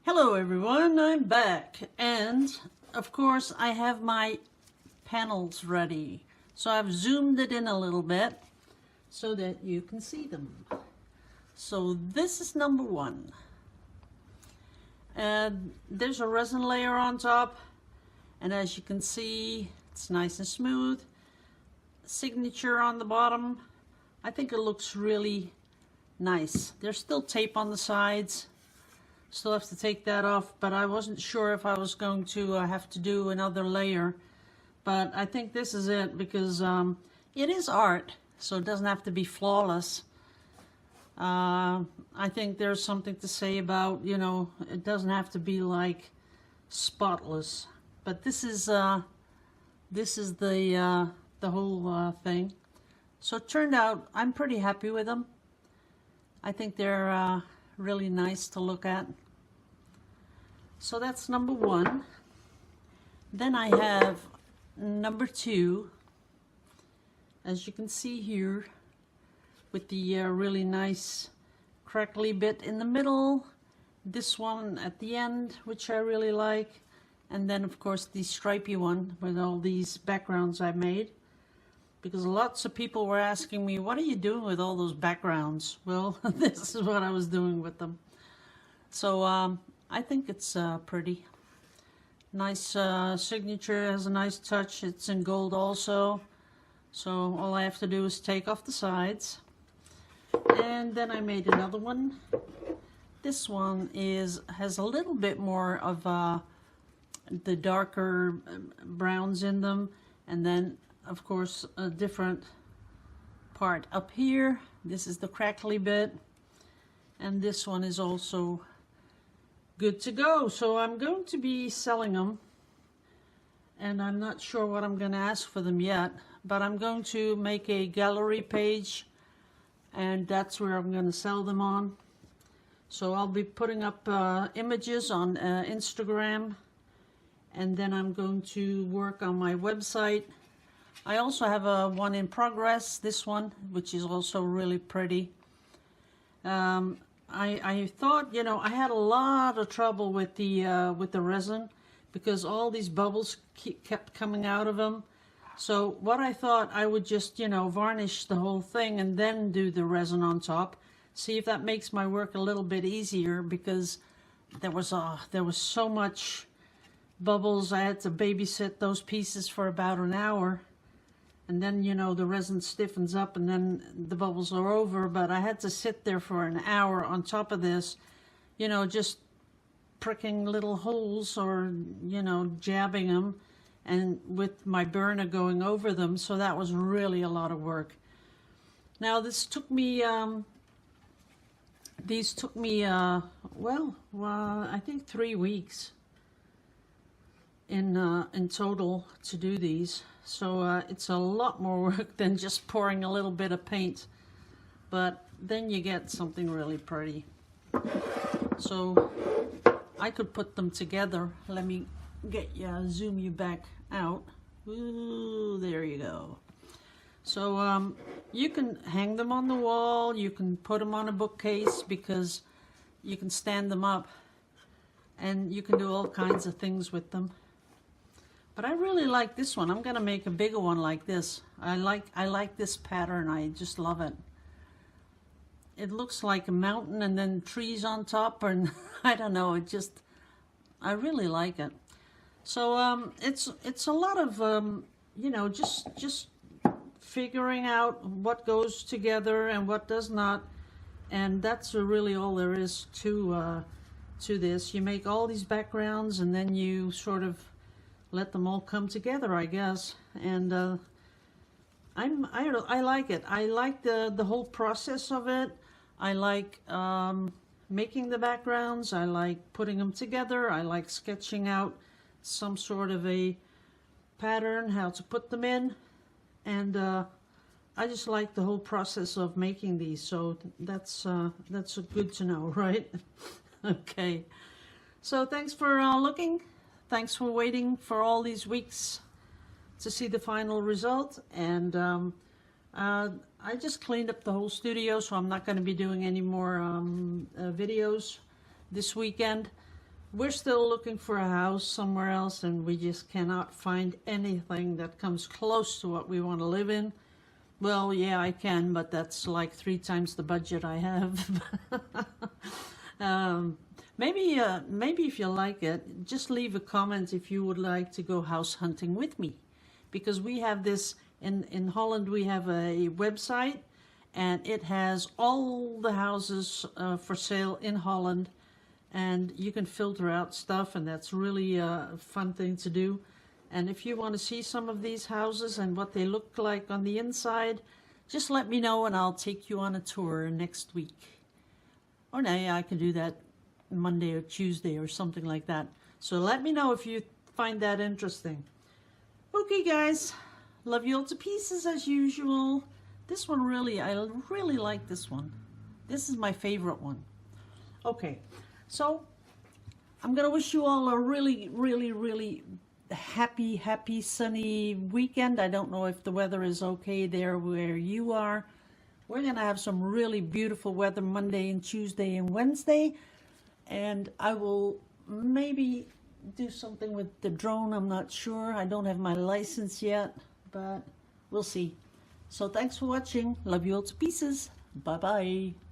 Hello everyone, I'm back, and of course I have my panels ready. So I've zoomed it in a little bit so that you can see them. So this is number one. And there's a resin layer on top, and as you can see, it's nice and smooth. Signature on the bottom. I think it looks really nice. There's still tape on the sides. Still have to take that off, but I wasn't sure if I was going to have to do another layer. But I think this is it because it is art, so it doesn't have to be flawless. I think there's something to say about, you know, it doesn't have to be like spotless. But this is the whole thing. So it turned out I'm pretty happy with them. I think they're really nice to look at. So that's number one. Then I have number two, as you can see here, with the really nice crackly bit in the middle, this one at the end, which I really like, and then of course the stripy one with all these backgrounds I made, because lots of people were asking me, what are you doing with all those backgrounds? Well, this is what I was doing with them. So I think it's pretty. Nice signature, has a nice touch. It's in gold also. So all I have to do is take off the sides. And then I made another one. This one has a little bit more of the darker browns in them. And then, of course, a different part up here. This is the crackly bit. And this one is also good to go. So I'm going to be selling them, and I'm not sure what I'm going to ask for them yet, but I'm going to make a gallery page, and that's where I'm going to sell them on. So I'll be putting up images on Instagram, and then I'm going to work on my website. I also have a one in progress, this one, which is also really pretty. I thought, you know, I had a lot of trouble with the resin because all these bubbles kept coming out of them. So what I thought, I would just, you know, varnish the whole thing and then do the resin on top. See if that makes my work a little bit easier, because there was so much bubbles. I had to babysit those pieces for about an hour. And then, you know, the resin stiffens up and then the bubbles are over. But I had to sit there for an hour on top of this, you know, just pricking little holes or, you know, jabbing them, and with my burner going over them. So that was really a lot of work. Now this took me, these took me, well, I think 3 weeks in total to do these. So it's a lot more work than just pouring a little bit of paint, but then you get something really pretty. So I could put them together. Let me zoom you back out. Ooh, there you go. So you can hang them on the wall, you can put them on a bookcase, because you can stand them up, and you can do all kinds of things with them. But I really like this one. I'm gonna make a bigger one like this. I like this pattern. I just love it. It looks like a mountain and then trees on top, and I don't know. I really like it. So it's a lot of you know, just figuring out what goes together and what does not, and that's really all there is to this. You make all these backgrounds, and then you sort of let them all come together, I guess. And I like it. I like the whole process of it. I like making the backgrounds. I like putting them together. I like sketching out some sort of a pattern, how to put them in, and I just like the whole process of making these. So that's good to know, right? Okay. So thanks for looking. Thanks for waiting for all these weeks to see the final result. And I just cleaned up the whole studio, so I'm not going to be doing any more videos this weekend. we're still looking for a house somewhere else, and we just cannot find anything that comes close to what we want to live in. Well, yeah, I can, but that's like 3 times the budget I have. Maybe if you like it, just leave a comment if you would like to go house hunting with me, because we have this in Holland. We have a website, and it has all the houses for sale in Holland. And you can filter out stuff, and that's really a fun thing to do. And if you want to see some of these houses and what they look like on the inside, just let me know and I'll take you on a tour next week. Or no, I can do that Monday or Tuesday or something like that. So let me know if you find that interesting. Okay, guys, love you all to pieces as usual. This one I really like this one. This is my favorite one. Okay. So, I'm going to wish you all a really, really, really happy, sunny weekend. I don't know if the weather is okay there where you are. We're going to have some really beautiful weather Monday and Tuesday and Wednesday. And I will maybe do something with the drone. I'm not sure. I don't have my license yet, but we'll see. So, thanks for watching. Love you all to pieces. Bye-bye.